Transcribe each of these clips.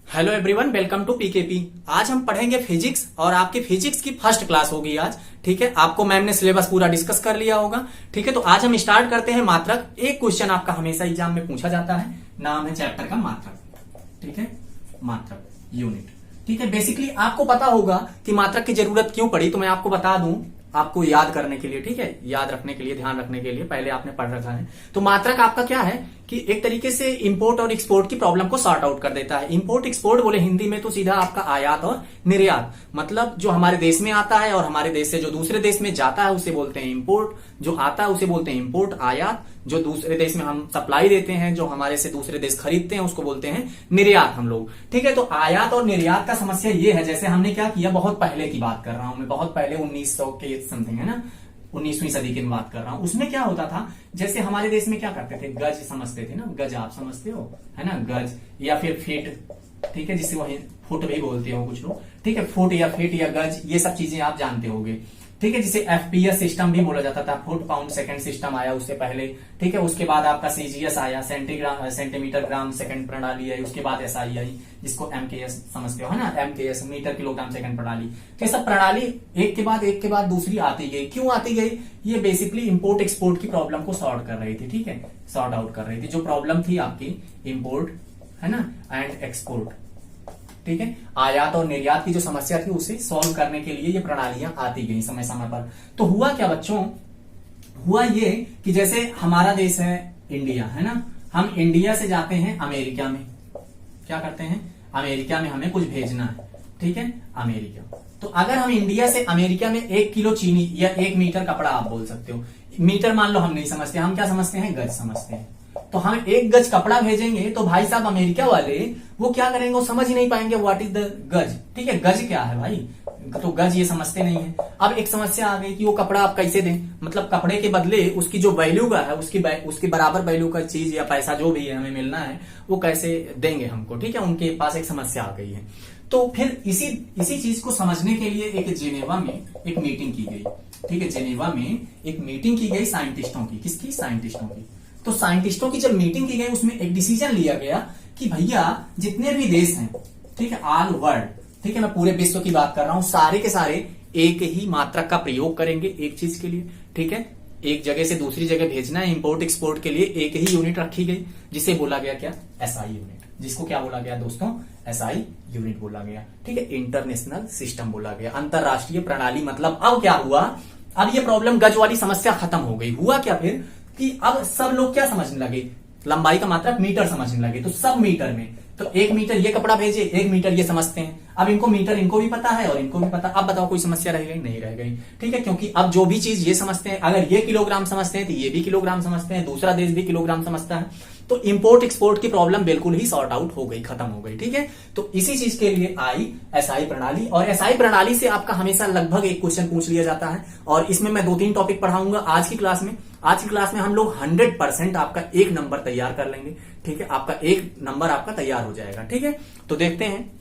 Hello everyone, welcome to PKP. आज हम पढ़ेंगे फिजिक्स और आपकी फिजिक्स की फर्स्ट क्लास होगी आज। ठीक है, आपको मैम ने सिलेबस पूरा डिस्कस कर लिया होगा। ठीक है, तो आज हम स्टार्ट करते हैं मात्रक। एक क्वेश्चन आपका हमेशा एग्जाम में पूछा जाता है, नाम है चैप्टर का मात्रक। ठीक है, मात्रक यूनिट। ठीक है, बेसिकली आपको पता होगा कि मात्रक की जरूरत क्यों पड़ी, तो मैं आपको बता दूं, आपको याद करने के लिए, ठीक है, याद रखने के लिए, ध्यान रखने के लिए, पहले आपने पढ़ रखा है। तो मात्रक आपका क्या है कि एक तरीके से इंपोर्ट और एक्सपोर्ट की प्रॉब्लम को सॉर्ट आउट कर देता है। इंपोर्ट एक्सपोर्ट बोले हिंदी में तो सीधा आपका आयात और निर्यात, मतलब जो हमारे देश में आता है और हमारे देश से जो दूसरे देश में जाता है उसे बोलते हैं इंपोर्ट, जो आता है उसे बोलते हैं इंपोर्ट आयात, जो दूसरे देश में हम सप्लाई देते हैं, जो हमारे से दूसरे देश खरीदते हैं उसको बोलते हैं निर्यात हम लोग। ठीक है, तो आयात और निर्यात का समस्या ये है, जैसे हमने क्या किया, बहुत पहले की बात कर रहा हूं मैं, बहुत पहले 1900 के समथिंग, है ना, 19वीं सदी की बात कर रहा हूं। उसमें क्या होता था, जैसे हमारे देश में क्या करते थे, गज समझते थे ना, गज आप समझते हो, है ना, गज या फिर फीट। ठीक है, जिसे वो फुट भी बोलते हो कुछ लोग। ठीक है, फुट या फीट या गज, ये सब चीजें आप जानते होंगे। ठीक है, जिसे एफपीएस सिस्टम भी बोला जाता था, फुट पाउंड सेकंड सिस्टम आया उससे पहले। ठीक है, उसके बाद आपका सीजीएस आया, सेंटीमीटर ग्राम सेकंड प्रणाली आई, उसके बाद एसआई आई, जिसको एमकेएस समझते हो, है ना, एमकेएस मीटर किलोग्राम सेकंड प्रणाली। तो सब प्रणाली एक के बाद दूसरी आती गई। क्यों आती गई? ये बेसिकली इंपोर्ट एक्सपोर्ट की प्रॉब्लम को सॉर्ट कर रही थी। ठीक है, सॉर्ट आउट कर रही थी जो प्रॉब्लम थी आपकी इंपोर्ट, है ना, एंड एक्सपोर्ट। ठीक है, आयात और निर्यात की जो समस्या थी उसे सॉल्व करने के लिए ये प्रणालियां आती गई समय समय पर। तो हुआ क्या बच्चों, हुआ ये कि जैसे हमारा देश है इंडिया, है ना, हम इंडिया से जाते हैं अमेरिका में, क्या करते हैं, अमेरिका में हमें कुछ भेजना है। ठीक है, अमेरिका। तो अगर हम इंडिया से अमेरिका में 1 किलो चीनी या 1 मीटर कपड़ा, आप बोल सकते हो, मीटर मान लो हम नहीं समझते, हम क्या समझते हैं, गज समझते हैं। तो हम 1 गज कपड़ा भेजेंगे तो भाई साहब अमेरिका वाले वो क्या करेंगे, वो समझ ही नहीं पाएंगे व्हाट इज द गज। ठीक है, गज क्या है भाई, तो गज ये समझते नहीं है। अब एक समस्या आ गई कि वो कपड़ा आप कैसे दें, मतलब कपड़े के बदले उसकी जो वैल्यू का है, उसकी बराबर वैल्यू का चीज या पैसा जो भी है हमें मिलना है, वो कैसे देंगे हमको। ठीक है, उनके पास एक समस्या आ गई है। तो फिर इसी चीज को समझने के लिए एक जेनेवा में एक मीटिंग की गई। ठीक है, जेनेवा में एक मीटिंग की गई साइंटिस्टों की, किसकी, साइंटिस्टों की। तो साइंटिस्टों की जब मीटिंग की गई उसमें एक डिसीजन लिया गया कि भैया जितने भी देश हैं, ठीक है, ऑल वर्ल्ड, ठीक है, मैं पूरे विश्व की बात कर रहा हूं, सारे के सारे एक ही मात्रक का प्रयोग करेंगे एक चीज के लिए। ठीक है, एक जगह से दूसरी जगह भेजना है, इंपोर्ट एक्सपोर्ट के लिए एक ही यूनिट रखी गई, जिसे बोला गया क्या, एसआई यूनिट। जिसको क्या बोला गया दोस्तों, एसआई यूनिट बोला गया। ठीक है, इंटरनेशनल सिस्टम बोला गया, अंतरराष्ट्रीय प्रणाली। मतलब अब क्या हुआ, अब ये प्रॉब्लम गज वाली समस्या खत्म हो गई। हुआ क्या फिर कि अब सब लोग क्या समझने लगे, लंबाई का मात्रक मीटर समझने लगे। तो सब मीटर में, तो 1 मीटर ये कपड़ा भेजे, 1 मीटर ये समझते हैं। अब इनको मीटर, इनको भी पता है और इनको भी पता। अब बताओ कोई समस्या रह गई, नहीं रह गई। ठीक है, क्योंकि अब जो भी चीज ये समझते हैं, अगर ये किलोग्राम समझते हैं तो ये भी किलोग्राम समझते हैं, दूसरा देश भी किलोग्राम समझता है। तो इंपोर्ट एक्सपोर्ट की प्रॉब्लम बिल्कुल ही सॉर्ट आउट हो गई, खत्म हो गई। ठीक है, तो इसी चीज के लिए आई एसआई प्रणाली। और एसआई प्रणाली से आपका हमेशा लगभग एक क्वेश्चन पूछ लिया जाता है, और इसमें मैं 2-3 टॉपिक पढ़ाऊंगा आज की क्लास में। आज की क्लास में हम लोग 100% आपका 1 नंबर तैयार कर लेंगे। ठीक है, आपका 1 नंबर आपका तैयार हो जाएगा। ठीक है, तो देखते हैं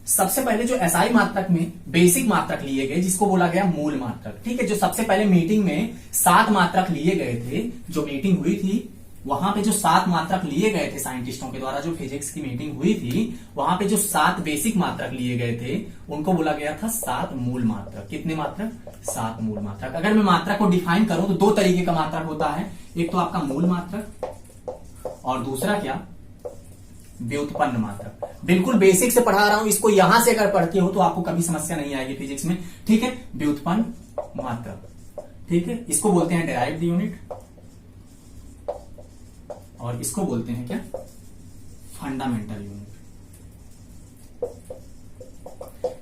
सबसे पहले जो एसआई मात्रक में बेसिक मात्रक लिए गए, जिसको बोला गया मूल मात्रक। ठीक है, जो सबसे पहले मीटिंग में 7 मात्रक लिए गए थे, जो मीटिंग हुई थी वहां पे जो 7 मात्रक लिए गए थे साइंटिस्टों के द्वारा, जो फिजिक्स की मीटिंग हुई थी वहां पे जो 7 बेसिक मात्रक लिए गए थे उनको बोला गया था 7 मूल मात्रक। कितने मात्रक, 7 मूल मात्रक। अगर मैं मात्रक को डिफाइन करूं तो 2 तरीके का मात्रक होता है, एक तो आपका मूल मात्रक और दूसरा क्या, व्युत्पन्न मात्रक। बिल्कुल बेसिक से पढ़ा रहा हूं, इसको यहां से अगर पढ़ते हो तो आपको कभी समस्या नहीं आएगी फिजिक्स में। ठीक है, व्युत्पन्न मात्रक। ठीक है, इसको बोलते हैं डेराइव्ड यूनिट और इसको बोलते हैं क्या, फंडामेंटल यूनिट।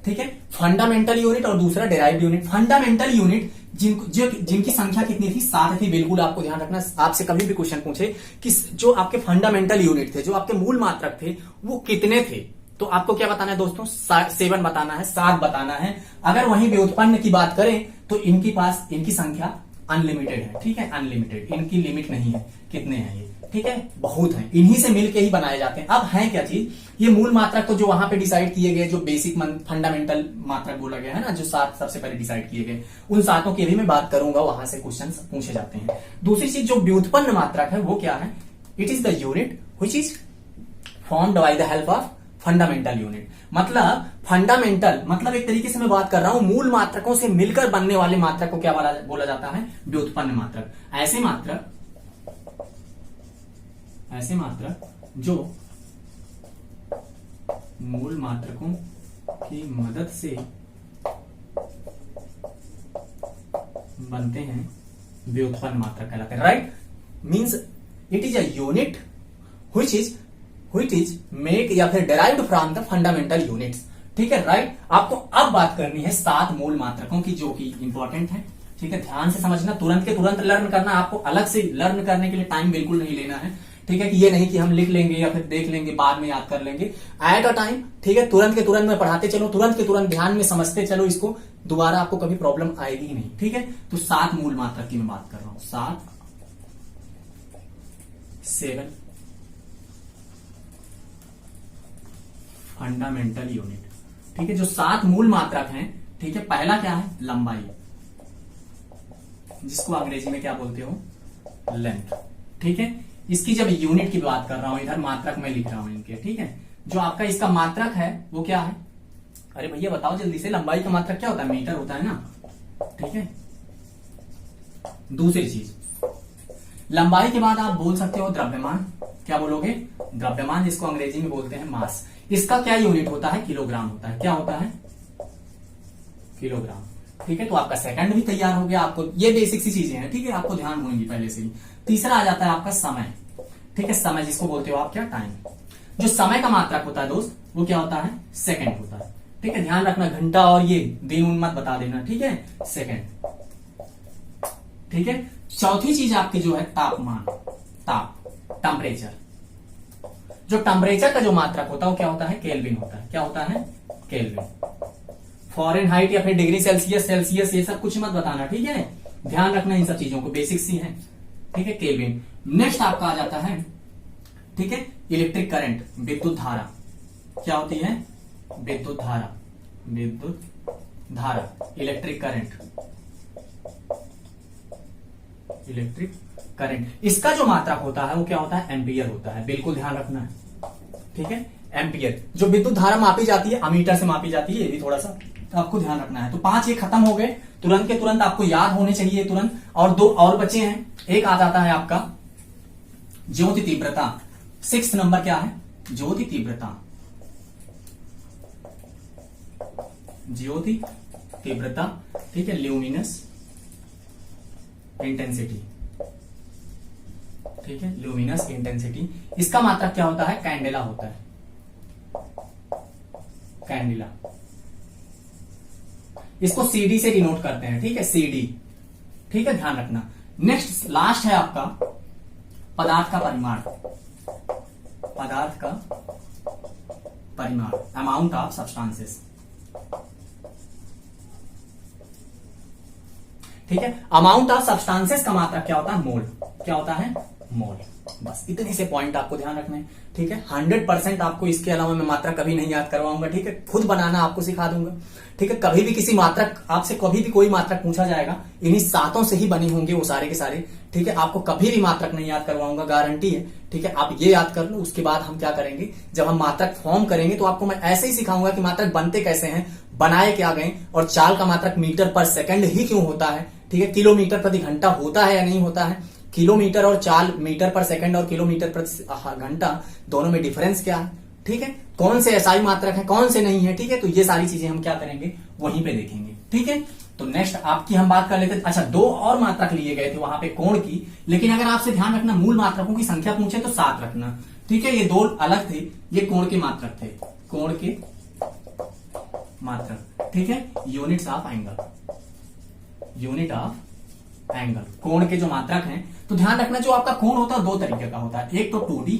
ठीक है, फंडामेंटल यूनिट और दूसरा डेराइव्ड यूनिट। फंडामेंटल यूनिट जिनकी संख्या कितनी थी, 7 थी। बिल्कुल आपको ध्यान रखना, आपसे कभी भी क्वेश्चन पूछे कि जो आपके फंडामेंटल यूनिट थे, जो आपके मूल मात्रक थे, वो कितने थे, तो आपको क्या बताना है दोस्तों, 7 बताना है, 7 बताना है। अगर वहीं व्युत्पन्न की बात करें तो इनकी पास इनकी संख्या अनलिमिटेड है। ठीक है, अनलिमिटेड, इनकी लिमिट नहीं है। कितने हैं ये, ठीक है, बहुत है, इन्हीं से मिलके ही बनाए जाते हैं। अब है क्या चीज, ये मूल मात्रक तो जो वहां पे डिसाइड किए गए, जो बेसिक फंडामेंटल मात्रक बोला गया है ना, जो 7 सबसे पहले डिसाइड किए गए, उन 7 की भी मैं बात करूंगा, वहां से क्वेश्चन पूछे जाते हैं। दूसरी चीज जो व्युत्पन्न मात्रक है वो क्या है, it is the unit which is formed by the help of fundamental unit. मतलब फंडामेंटल मतलब एक तरीके से मैं बात कर रहा हूं मूल मात्रकों से मिलकर बनने वाले मात्रक को क्या बोला जाता है? व्युत्पन्न मात्रक। ऐसे मात्रक जो मूल मात्रकों की मदद से बनते हैं व्युत्पन्न मात्रक कहलाते हैं। Right, means it is a unit which is make या फिर derived from the fundamental units। ठीक है, राइट। आपको अब बात करनी है 7 मूल मात्रकों की, जो कि इंपॉर्टेंट है। ठीक है, ध्यान से समझना, तुरंत के तुरंत लर्न करना। आपको अलग से लर्न करने के लिए टाइम बिल्कुल नहीं लेना है। ठीक है, कि ये नहीं कि हम लिख लेंगे या फिर देख लेंगे बाद में याद कर लेंगे। एट अ टाइम, ठीक है, तुरंत के तुरंत में पढ़ाते चलो, तुरंत के तुरंत ध्यान में समझते चलो इसको, दोबारा आपको कभी प्रॉब्लम आएगी ही नहीं। ठीक है, तो 7 मूल मात्रक की मैं बात कर रहा हूं। 7 फंडामेंटल यूनिट। ठीक है, जो 7 मूल मात्रक हैं। ठीक है, पहला क्या है? लंबाई, जिसको अंग्रेजी में क्या बोलते हो? लेंथ। ठीक है, इसकी जब यूनिट की बात कर रहा हूं, इधर मात्रक में लिख रहा हूं इनके। ठीक है, जो आपका इसका मात्रक है वो क्या है? अरे भैया बताओ जल्दी से, लंबाई का मात्रक क्या होता है? मीटर होता है ना। ठीक है, दूसरी चीज, लंबाई के बाद आप बोल सकते हो द्रव्यमान। क्या बोलोगे? द्रव्यमान, जिसको अंग्रेजी में बोलते हैं मास। इसका क्या यूनिट होता है? किलोग्राम होता है। क्या होता है? किलोग्राम। ठीक है, तो आपका सेकंड भी तैयार हो गया। आपको ये बेसिक सी चीजें हैं। ठीक है, आपको ध्यान होंगी पहले से ही। तीसरा आ जाता है आपका समय। ठीक है, समय जिसको बोलते हो आप क्या? टाइम। जो समय का मात्रक होता है दोस्त, वो क्या होता है? सेकंड होता है। ठीक है, ध्यान रखना, घंटा और ये दिन मत बता देना। ठीक है, सेकंड। ठीक है, चौथी चीज आपकी जो है तापमान, टेम्परेचर। जो टेम्परेचर का जो मात्रक होता है वो क्या होता है? केल्विन होता है। क्या होता है? केल्विन। फॉरेनहाइट या फिर डिग्री सेल्सियस ये सब कुछ मत बताना। ठीक है, ध्यान रखना इन सब चीजों को, बेसिक सी है। ठीक है, केल्विन। नेक्स्ट आपका आ जाता है, ठीक है, इलेक्ट्रिक करंट, विद्युत धारा। क्या होती है? विद्युत धारा, इलेक्ट्रिक करंट। इसका जो मात्रक होता है वो क्या होता है? एम्पियर होता है। बिल्कुल ध्यान रखना है। ठीक है, एम्पियर। जो विद्युत धारा मापी जाती है, अमीटर से मापी जाती है, ये भी थोड़ा सा आपको ध्यान रखना है। तो 5 ये खत्म हो गए, तुरंत के तुरंत आपको याद होने चाहिए तुरंत। और 2 और बचे हैं। एक आ जाता है आपका ज्योति तीव्रता। 6 नंबर क्या है? ज्योति तीव्रता। ठीक है, ल्यूमिनस इंटेंसिटी। ठीक है, ल्यूमिनस इंटेंसिटी। इसका मात्रक क्या होता है? कैंडेला होता है। कैंडेला, इसको सीडी से डिनोट करते हैं। ठीक है, सीडी। ठीक है, ध्यान रखना। नेक्स्ट लास्ट है आपका पदार्थ का परिमाण, अमाउंट ऑफ सब्सटेंसेस। ठीक है, अमाउंट ऑफ सब्सटेंसेस का मात्रक क्या होता है? मोल। क्या होता है? मोल। बस इतने से पॉइंट आपको ध्यान रखना है। ठीक है, 100% आपको इसके अलावा मैं मात्रक कभी नहीं याद करवाऊंगा। ठीक है, खुद बनाना आपको सिखा दूंगा। ठीक है, कभी भी किसी मात्रक, आपसे कभी भी कोई मात्रक पूछा जाएगा, इन्हीं 7 से ही बने होंगे वो सारे के सारे। ठीक है, आपको कभी भी मात्रक नहीं याद करवाऊंगा, गारंटी है। ठीक है, आप ये याद कर लो। उसके बाद हम क्या करेंगे, जब हम मात्रक फॉर्म करेंगे तो आपको मैं ऐसे ही सिखाऊंगा कि मात्रक बनते कैसे हैं, बनाए क्या गए, और चाल का मात्रक मीटर पर सेकंड ही क्यों होता है। ठीक है, किलोमीटर प्रति घंटा होता है या नहीं होता है, किलोमीटर और चाल, मीटर पर सेकंड और किलोमीटर प्रति घंटा, दोनों में डिफरेंस क्या है। ठीक है, कौन से एसआई मात्रक है, कौन से नहीं है। ठीक है, तो ये सारी चीजें हम क्या करेंगे, वहीं पे देखेंगे। ठीक है, तो नेक्स्ट आपकी हम बात कर लेते हैं। अच्छा, 2 और मात्रक लिए गए थे वहां पे कोण की, लेकिन अगर आपसे ध्यान रखना मूल मात्रकों की संख्या पूछे तो 7 रखना। ठीक है, ये 2 अलग थे, ये कोण के मात्रक थे, कोण के मात्रक। ठीक है, यूनिट्स ऑफ एंगल, कोण के जो मात्रक हैं। तो ध्यान रखना, जो आपका कोण होता है 2 तरीके का होता है, एक तो 2D।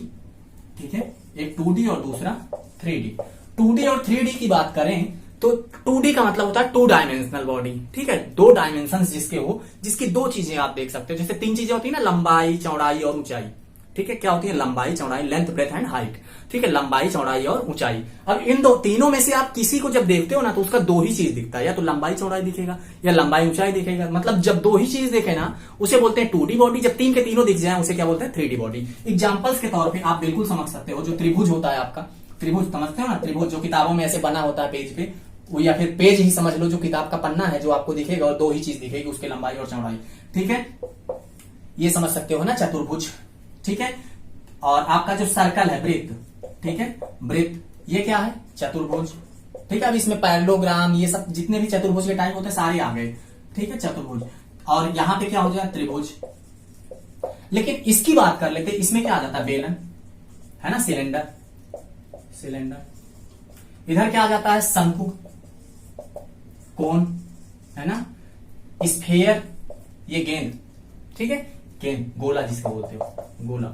ठीक है, एक 2D और दूसरा 3D। 2D और 3D की बात करें तो 2D का मतलब होता है 2 डायमेंशनल बॉडी। ठीक है, 2 डायमेंशन जिसके हो, जिसकी 2 चीजें आप देख सकते हो। जैसे 3 चीजें होती है ना, लंबाई, चौड़ाई और ऊंचाई। ठीक है, क्या होती है? लंबाई, चौड़ाई, लेंथ, ब्रेथ एंड हाइट। ठीक है, लंबाई, चौड़ाई और ऊंचाई। अब इन तीनों में से आप किसी को जब देखते हो ना तो उसका दो ही चीज दिखता है, या तो लंबाई चौड़ाई दिखेगा या लंबाई ऊंचाई दिखेगा। मतलब जब दो ही चीज दिखे ना उसे बोलते हैं 2D बॉडी। जब तीन के तीनों दिख जाए उसे क्या बोलते हैं? 3D body. एग्जाम्पल्स के तौर पर आप बिल्कुल समझ सकते हो, जो त्रिभुज होता है आपका, त्रिभुज समझते हो ना? त्रिभुज जो किताबों में ऐसे बना होता है पेज पे, वो या फिर पेज ही समझ लो, जो किताब का पन्ना है जो आपको दिखेगा और दो ही चीज दिखेगी, उसकी लंबाई और चौड़ाई। ठीक है, ये समझ सकते हो ना? चतुर्भुज। ठीक है, और आपका जो सर्कल है वृत्त, ठीक है, वृत्त, ये क्या है? चतुर्भुज। ठीक है, अब इसमें पैरेललोग्राम, ये सब जितने भी चतुर्भुज के टाइप होते हैं सारे आ गए। ठीक है, चतुर्भुज। और यहां पे क्या हो जाए? त्रिभुज। लेकिन इसकी बात कर लेते, इसमें क्या आ जाता है? बेलन, है ना? Cylinder, cylinder. इधर क्या आ जाता है? शंकु, कोन, है ना? स्फेयर, ये गेंद। ठीक है, गेंद, गोला जिसको बोलते हो, गोला,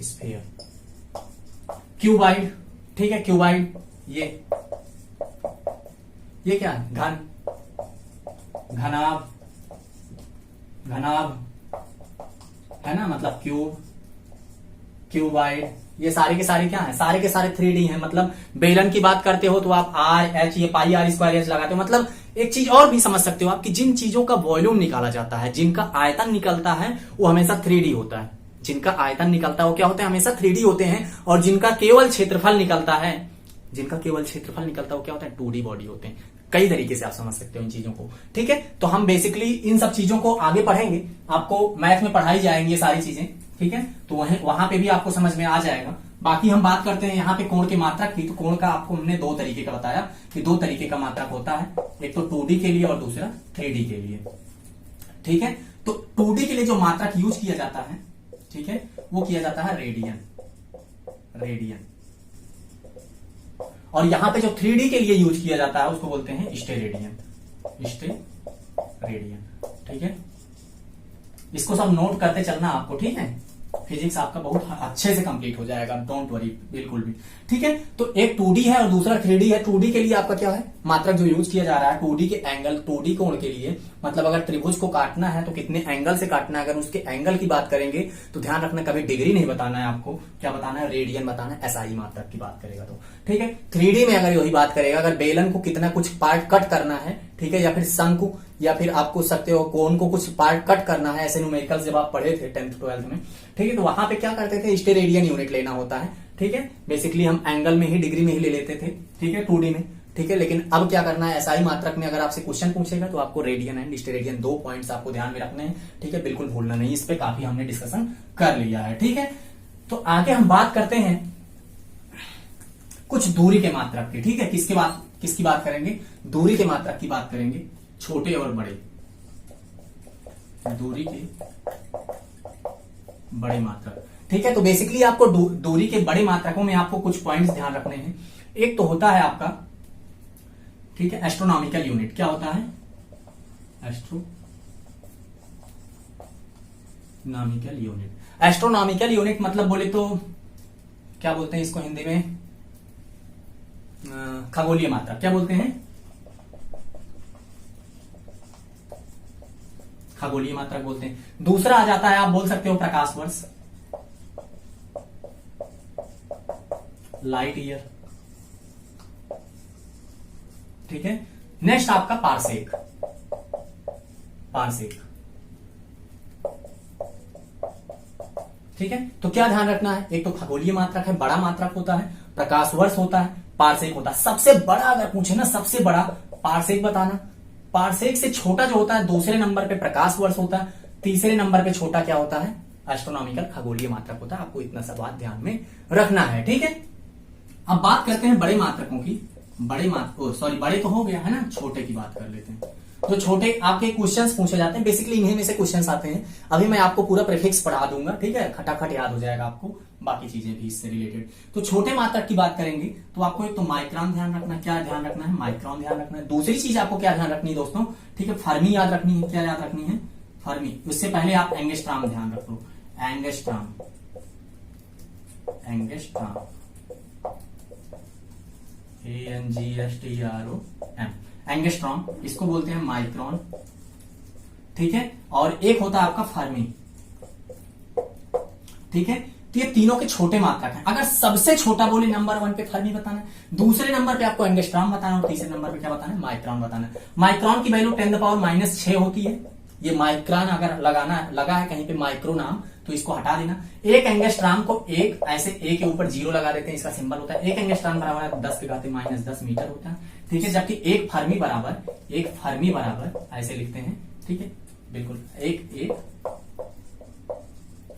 स्फेयर। क्यूबाइड, ठीक है, क्यूबाइड, ये क्या है? घन, घनाभ, घनाभ, है ना? मतलब क्यूब, क्यूबाइड। ये सारे के सारे क्या है? सारे के सारे 3D हैं। मतलब बेलन की बात करते हो तो आप R, H, ये पाई R स्क्वायर H लगाते हो। मतलब एक चीज और भी समझ सकते हो आप कि जिन चीजों का वॉल्यूम निकाला जाता है, जिनका आयतन निकलता है, वो हमेशा 3D होता है। जिनका आयतन निकलता है वो क्या होते हैं? हमेशा 3D होते हैं। और जिनका केवल क्षेत्रफल निकलता है, जिनका केवल क्षेत्रफल निकलता है वो क्या होता है? 2D बॉडी होते हैं। कई तरीके से आप समझ सकते हो इन चीजों को। ठीक है, तो हम बेसिकली इन सब चीजों को आगे पढ़ेंगे, आपको मैथ में पढ़ाई जाएंगी ये सारी चीजें। ठीक है, तो वहां पे भी आपको समझ में आ जाएगा। बाकी हम बात करते हैं यहाँ पे कोण के मात्रक की। तो कोण का आपको हमने दो तरीके का बताया कि दो तरीके का मात्रक होता है, एक तो 2D के लिए और दूसरा 3D के लिए। ठीक है, तो 2D के लिए जो मात्रक यूज किया जाता है, ठीक है, वो किया जाता है रेडियन, रेडियन। और यहां पे जो 3D के लिए यूज किया जाता है उसको बोलते हैं स्टेरेडियन, स्टेरेडियन। ठीक है, इसको सब नोट करते चलना आपको। ठीक है, फिजिक्स आपका बहुत अच्छे से कंप्लीट हो जाएगा, डोंट वरी, बिल्कुल भी। ठीक है, तो एक 2D है और दूसरा 3D है। 2D के लिए आपका क्या है? मात्रक जो यूज किया जा रहा है 2D के एंगल, 2D कोण के लिए, मतलब अगर त्रिभुज को काटना है तो कितने एंगल से काटना है। अगर उसके एंगल की बात करेंगे तो ध्यान रखना, कभी डिग्री नहीं बताना है आपको, क्या बताना है? रेडियन बताना है। SI मात्रक की बात करेगा तो। ठीक है, 3D में अगर वही बात करेगा, अगर बेलन को कितना कुछ पार्ट कट करना है, ठीक है, या फिर शंकु, या फिर आपको सकते हो कोण को कुछ पार्ट कट करना है, ऐसे न्यूमेरिकल्स जब आप पढ़े थे 10th 12th में। ठीक है, तो वहां पे क्या करते थे? स्टेरेडियन यूनिट लेना होता है। ठीक है, बेसिकली हम एंगल में ही, डिग्री में ही ले लेते थे। ठीक है, 2D में। ठीक है, लेकिन अब क्या करना है? SI मात्रक में अगर आपसे क्वेश्चन पूछेगा तो आपको रेडियन एंड स्टेरेडियन, दो पॉइंट्स आपको ध्यान में रखने हैं। ठीक है, बिल्कुल भूलना नहीं, इस पे काफी हमने डिस्कशन कर लिया है। ठीक है, तो आगे हम बात करते हैं कुछ दूरी के मात्रक की। ठीक है, किसकी बात करेंगे? दूरी के मात्रक की बात करेंगे, छोटे और बड़े, दूरी के बड़े मात्रक। ठीक है, तो बेसिकली आपको दूरी के बड़े मात्रकों में आपको कुछ पॉइंट्स ध्यान रखने हैं। एक तो होता है आपका, ठीक है, एस्ट्रोनॉमिकल यूनिट। क्या होता है? Astronomical unit. एस्ट्रोनॉमिकल यूनिट मतलब बोले तो क्या बोलते हैं इसको हिंदी में? खगोलीय मात्रक। क्या बोलते हैं? खगोलीय मात्रक बोलते हैं। दूसरा आ जाता है, आप बोल सकते हो प्रकाश वर्ष, लाइट ईयर। ठीक है, नेक्स्ट आपका पारसेक, पारसेक। ठीक है, तो क्या ध्यान रखना है? एक तो खगोलीय मात्रक है, बड़ा मात्रक होता है, प्रकाश वर्ष होता है, पारसेक होता है। सबसे बड़ा अगर पूछे ना, सबसे बड़ा पारसेक बताना। पारसेक से छोटा जो होता है, दूसरे नंबर पे प्रकाश वर्ष होता है, तीसरे नंबर पे छोटा क्या होता है? एस्ट्रोनॉमिकल, खगोलीय मात्रक होता है। आपको इतना सा बात ध्यान में रखना है। ठीक है, अब बात करते हैं बड़े मात्रकों की। बड़े तो हो गया है ना, छोटे की बात कर लेते हैं। तो छोटे आपके क्वेश्चंस पूछे जाते हैं, बेसिकली इन्हीं में से क्वेश्चंस आते हैं। अभी मैं आपको पूरा प्रीफिक्स पढ़ा दूंगा, ठीक है, खटाखट याद हो जाएगा आपको, बाकी चीजें भी इससे रिलेटेड। तो छोटे मात्रक की बात करेंगे तो आपको एक तो माइक्रोन ध्यान रखना। क्या ध्यान रखना है? माइक्रोन ध्यान रखना है। दूसरी चीज आपको क्या ध्यान रखनी है दोस्तों? ठीक है, फर्मी याद रखनी है। क्या याद रखनी है? फर्मी। उससे पहले आप एंगस्ट्रॉम ध्यान रखो। एंगस्ट्रॉम, एंगस्ट्रॉम, ANGSTROM, एंगस्ट्रॉम, इसको बोलते हैं माइक्रोन। ठीक है, और एक होता है आपका फर्मी। ठीक है। तो ये तीनों के छोटे मात्रक हैं। अगर सबसे छोटा बोले नंबर 1 पे फर्मी बताना है, दूसरे नंबर पे आपको एंगस्ट्रॉम बताना है और तीसरे नंबर पे क्या बताना है, माइक्रोन बताना है। माइक्रोन की वैल्यू 10⁻⁻6 होती है। ये माइक्रोन अगर लगा है कहीं पे माइक्रो नाम तो इसको हटा देना। एक एंगस्ट्रॉम को एक ऐसे ए के ऊपर 0 लगा देते हैं, इसका सिंबल होता है। एक एंगस्ट्रॉम बराबर है 10⁻⁻10 मीटर होता है, ठीक है। जबकि एक फर्मी बराबर ऐसे लिखते हैं, ठीक है, बिल्कुल एक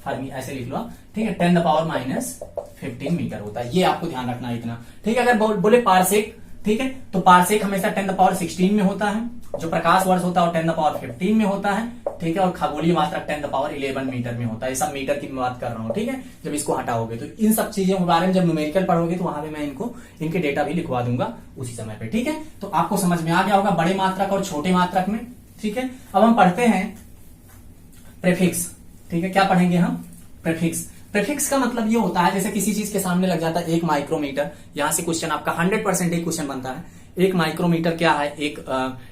फर्मी ऐसे लिख लो, ठीक है, 10⁻⁻15 मीटर होता है। ये आपको ध्यान रखना है इतना, ठीक है। अगर बोले पारसेक, ठीक है, तो पारसेक हमेशा 10⁻16 में होता है। जो प्रकाश वर्ष होता है वो 10⁻15 में होता है, ठीक है। और खगोलीय मात्रक 10⁻11 मीटर में होता है। ये सब मीटर की बात कर रहा हूं, ठीक है। जब इसको हटाओगे तो इन सब चीजों के बारे में जब न्यूमेरिकल पढ़ोगे तो वहां पे मैं इनके डेटा भी लिखवा दूंगा उसी समय पे, ठीक है। तो आपको समझ में आ गया होगा बड़े मात्रक और छोटे मात्रक में, ठीक है। अब हम पढ़ते हैं प्रेफिक्स, ठीक है। क्या पढ़ेंगे हम, प्रेफिक्स। प्रेफिक्स का मतलब ये होता है जैसे किसी चीज के सामने लग जाता है 1 माइक्रोमीटर, यहां से क्वेश्चन आपका 100% एक क्वेश्चन बनता है। 1 माइक्रोमीटर क्या है, 1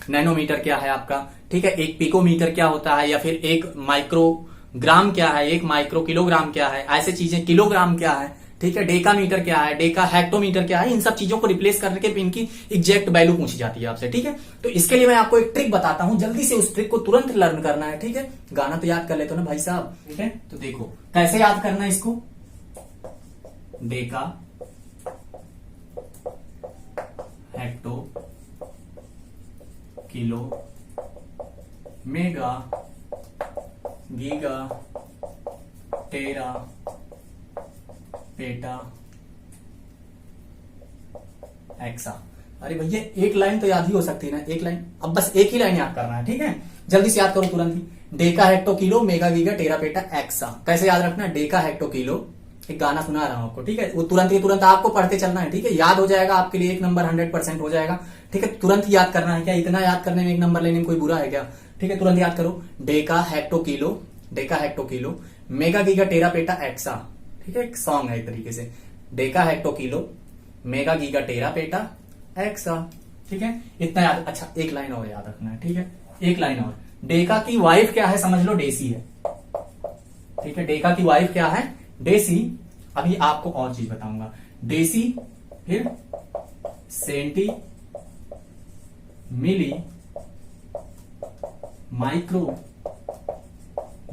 नैनोमीटर क्या है आपका, ठीक है। 1 पिकोमीटर क्या होता है, या फिर 1 माइक्रोग्राम क्या है, 1 माइक्रो किलोग्राम क्या है, ऐसे चीजें, किलोग्राम क्या है, ठीक है। डेकामीटर क्या है, डेका हेक्टोमीटर क्या है, इन सब चीजों को रिप्लेस करके इनकी एग्जैक्ट वैल्यू पूछी जाती है आपसे, ठीक है। तो इसके लिए मैं आपको एक ट्रिक बताता हूं, जल्दी से उस ट्रिक को तुरंत लर्न करना है, ठीक है। गाना तो याद कर लेते हो ना भाई साहब, ठीक है। तो देखो कैसे याद करना है इसको, deca hecto kilo mega giga tera peta exa. अरे भैया एक लाइन तो याद ही हो सकती है ना, एक लाइन। अब बस एक ही लाइन याद करना है, ठीक है। जल्दी से याद करो तुरंत ही। Deca hecto kilo mega giga tera peta exa. कैसे याद रखना है, डेका हेक्टो किलो, एक गाना सुना रहा हूं आपको, ठीक है। वो तुरंत आपको पढ़ते चलना है, ठीक है। याद हो जाएगा आपके लिए, 1 नंबर 100% हो जाएगा, ठीक है। तुरंत ही याद करना है। क्या इतना याद करने में 1 नंबर लेने में कोई बुरा है क्या, ठीक है। तुरंत याद करो, deca hecto kilo mega giga tera peta exa, ठीक है। एक सॉन्ग है एक तरीके से, deca hecto kilo mega giga tera peta exa, ठीक है। इतना याद। अच्छा एक लाइन और याद रखना है, ठीक है, एक लाइन और। डेका की वाइफ क्या है, समझ लो डेसी है, ठीक है। डेका की वाइफ क्या है, डेसी। अभी आपको और चीज बताऊंगा, डेसी फिर centi milli micro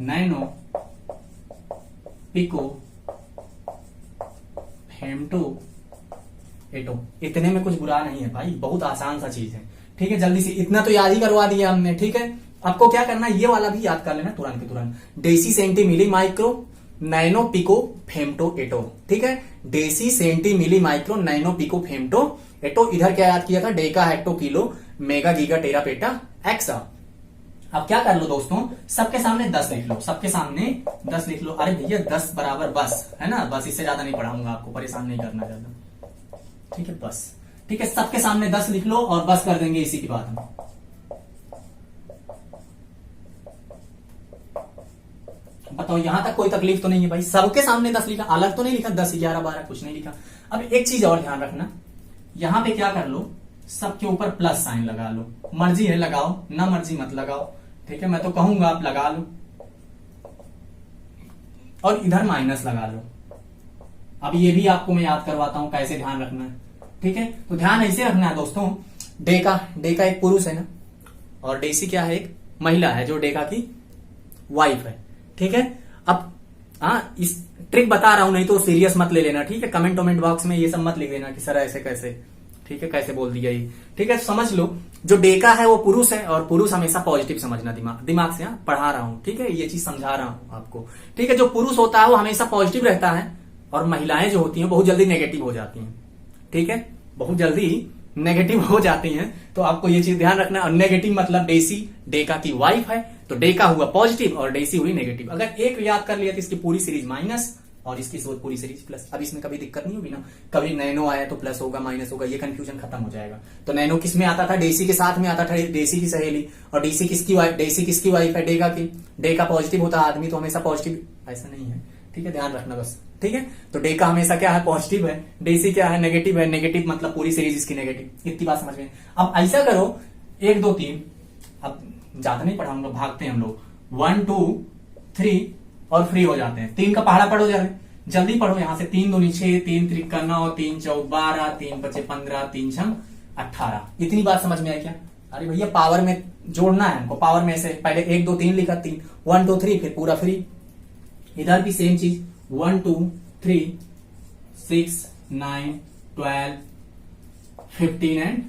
nano pico femto atto. इतने में कुछ बुरा नहीं है भाई, बहुत आसान सा चीज है, ठीक है। जल्दी से इतना तो याद ही करवा दिया हमने, ठीक है। आपको क्या करना है, ये वाला भी याद कर लेना तुरंत के तुरंत। Deci centi milli micro nano pico femto atto, ठीक है। Deci centi milli micro nano pico femto atto. इधर क्या याद किया था, deca hecto kilo mega giga tera peta exa. अब क्या कर लो दोस्तों, सबके सामने 10 लिख लो, सबके सामने 10 लिख लो। अरे भैया 10 बराबर बस है ना, बस, इससे ज्यादा नहीं पढ़ाऊंगा आपको, परेशान नहीं करना ज्यादा, ठीक है, बस, ठीक है। सबके सामने 10 लिख लो और बस कर देंगे इसी की बात हम। बताओ यहां तक कोई तकलीफ तो नहीं है भाई, सबके सामने 10 लिखा, अलग तो नहीं लिखा, 10 11 12 कुछ नहीं लिखा। अब एक चीज और ध्यान रखना, यहां पे क्या कर लो, सबके ऊपर प्लस साइन लगा लो। मर्जी है लगाओ, ना मर्जी मत लगाओ, ठीक है। मैं तो कहूंगा आप लगा लो, और इधर माइनस लगा लो। अब ये भी आपको मैं याद करवाता हूं कैसे ध्यान रखना है, ठीक है। तो ध्यान ऐसे रखना है दोस्तों, डेका एक पुरुष है ना, और डेसी क्या है, एक महिला है जो डेका की वाइफ है, ठीक है। अब इस ट्रिक बता रहा हूं, नहीं तो सीरियस मत ले लेना, ठीक है। कमेंट बॉक्स में ये सब मत लिख देना कि सर ऐसे कैसे, ठीक है, कैसे बोल दिया ये, ठीक है। समझ लो, जो डेका है वो पुरुष है, और पुरुष हमेशा पॉजिटिव समझना, दिमाग से पढ़ा रहा हूं, ठीक है, ये चीज समझा रहा हूं आपको, ठीक है। जो पुरुष होता है वो हमेशा पॉजिटिव रहता है, और महिलाएं जो होती हैं बहुत जल्दी नेगेटिव हो जाती हैं, ठीक है, बहुत जल्दी नेगेटिव हो जाती हैं। तो आपको ये चीज ध्यान रखना। और नेगेटिव मतलब डेसी डेका की वाइफ है, तो डेका हुआ पॉजिटिव और डेसी हुई नेगेटिव। अगर एक याद कर लिया तो इसकी पूरी सीरीज माइनस और इसकी पूरी सीरीज प्लस। अब इसमें कभी दिक्कत नहीं होगी ना, कभी नैनो आया तो प्लस होगा माइनस होगा, ये कंफ्यूजन खत्म हो जाएगा। तो नैनो किस में आता था, डेसी के साथ में आता था, डेसी की सहेली। और डेसी किसकी वाइफ है, डेका की। डेका पॉजिटिव होता है आदमी, तो हमेशा पॉजिटिव, ऐसा नहीं है, ठीक है, ध्यान रखना बस, ठीक है। तो डेका हमेशा क्या है, पॉजिटिव है, डेसी क्या है, नेगेटिव है, नेगेटिव मतलब पूरी सीरीज इसकी नेगेटिव। इतनी बात समझ में। अब ऐसा करो 1 2 3, अब ज्यादा नहीं पढ़ाऊंगा, भागते हैं हम लोग, 1 2 3 और फ्री हो जाते हैं। 3 का पहाड़ा पढ़ो जरा, जल्दी पढ़ो यहां से। 3 दूनी 6, 3 त्रिका 9, 3 चौक 12, 3 पचे 15, 3 छम 18। इतनी बात समझ में आई क्या? अरे भैया पावर में जोड़ना है हमको, पावर में से पहले 1 2 3 लिखा, 3 1 2 3 फिर पूरा फ्री। इधर भी सेम चीज 1 2 3 6 9 12 15 एंड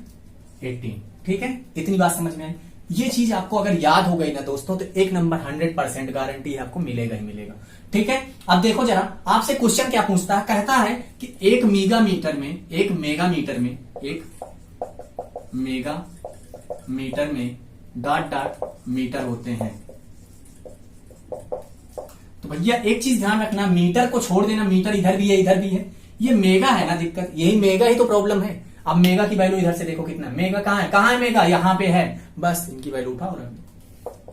18। ठीक है, इतनी बात समझ में आई। ये चीज आपको अगर याद हो गई ना दोस्तों तो 1 नंबर 100% गारंटी है आपको मिलेगा ही मिलेगा। ठीक है, अब देखो जरा आपसे क्वेश्चन क्या पूछता है, कहता है कि 1 मेगामीटर में डॉट डॉट मीटर होते हैं। तो भैया एक चीज ध्यान रखना, मीटर को छोड़ देना, मीटर इधर भी है इधर भी है, ये मेगा है ना दिक्कत, यही मेगा ही तो प्रॉब्लम है। अब मेगा की वैल्यू इधर से देखो कितना, मेगा कहां है मेगा, यहां पे है, बस इनकी वैल्यू उठाओ रख दो,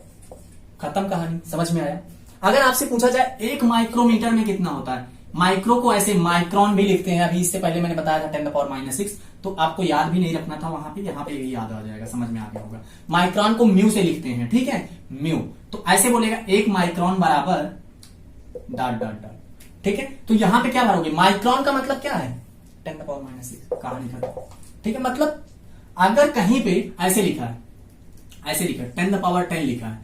खत्म कहानी। समझ में आया? अगर आपसे पूछा जाए 1 माइक्रोमीटर में कितना होता है, माइक्रो को ऐसे माइक्रोन भी लिखते हैं, अभी इससे पहले मैंने बताया था 10⁻⁻⁶, तो आपको याद भी नहीं रखना था वहां पे, यहाँ पे भी याद आ जाएगा, समझ में आ गया होगा। माइक्रोन को म्यू से लिखते हैं, ठीक है, म्यू। तो ऐसे बोलेगा 1 माइक्रोन बराबर डॉट डॉट डॉट। ठीक है, तो यहां पे क्या भरोगे, माइक्रोन का मतलब क्या है 10⁻⁻⁶, कहां लिखा था? ठीक है, मतलब अगर कहीं पे ऐसे लिखा है 10 लिखा है,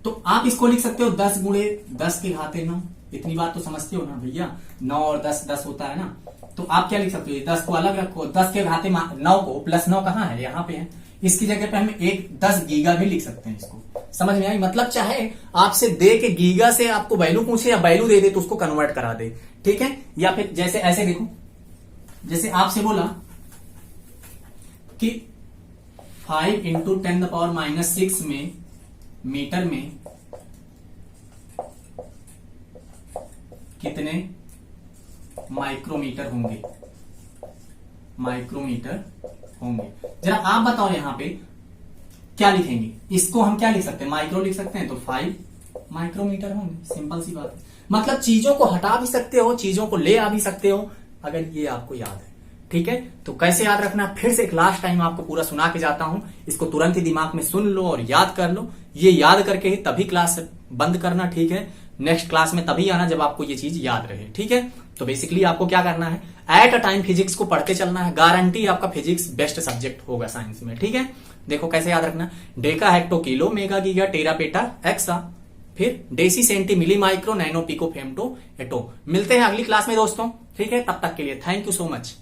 तो आप इसको लिख सकते हो 10 गुणे 10 के घाते 9। इतनी बात तो समझते हो ना भैया, 9 और 10 10 होता है ना, तो आप क्या लिख सकते हो, 10 को अलग रखो, 10 के घाते 9 को, प्लस 9 कहां है, यहां पे है, इसकी जगह पे हम 10 गीगा भी लिख सकते हैं। इसको समझ में आई? मतलब चाहे आपसे दे के गीगा से आपको वैल्यू पूछे या वैल्यू दे दे तो उसको कन्वर्ट करा दे। ठीक है, या फिर जैसे ऐसे देखो, जैसे आपसे बोला कि 5 × 10⁻⁻⁶ में मीटर में कितने माइक्रोमीटर होंगे, जरा आप बताओ यहां पे क्या लिखेंगे, इसको हम क्या लिख सकते हैं, माइक्रो लिख सकते हैं, तो 5 माइक्रोमीटर होंगे, सिंपल सी बात है। मतलब चीजों को हटा भी सकते हो, चीजों को ले आ भी सकते हो, अगर ये आपको याद है। ठीक है, तो कैसे याद रखना, फिर से एक लास्ट टाइम आपको पूरा सुना के जाता हूं, इसको तुरंत ही दिमाग में सुन लो और याद कर लो। ये याद करके ही तभी क्लास बंद करना, ठीक है, नेक्स्ट क्लास में तभी आना जब आपको ये चीज याद रहे। ठीक है, तो बेसिकली आपको क्या करना है, एट अ टाइम फिजिक्स को पढ़ते चलना है, गारंटी आपका फिजिक्स बेस्ट सब्जेक्ट होगा साइंस में। ठीक है, देखो कैसे याद रखना, deca hecto kilo mega giga tera peta exa, फिर deci centi milli micro nano pico femto atto. मिलते हैं अगली क्लास में दोस्तों। ठीक है, तब तक के लिए थैंक यू सो मच।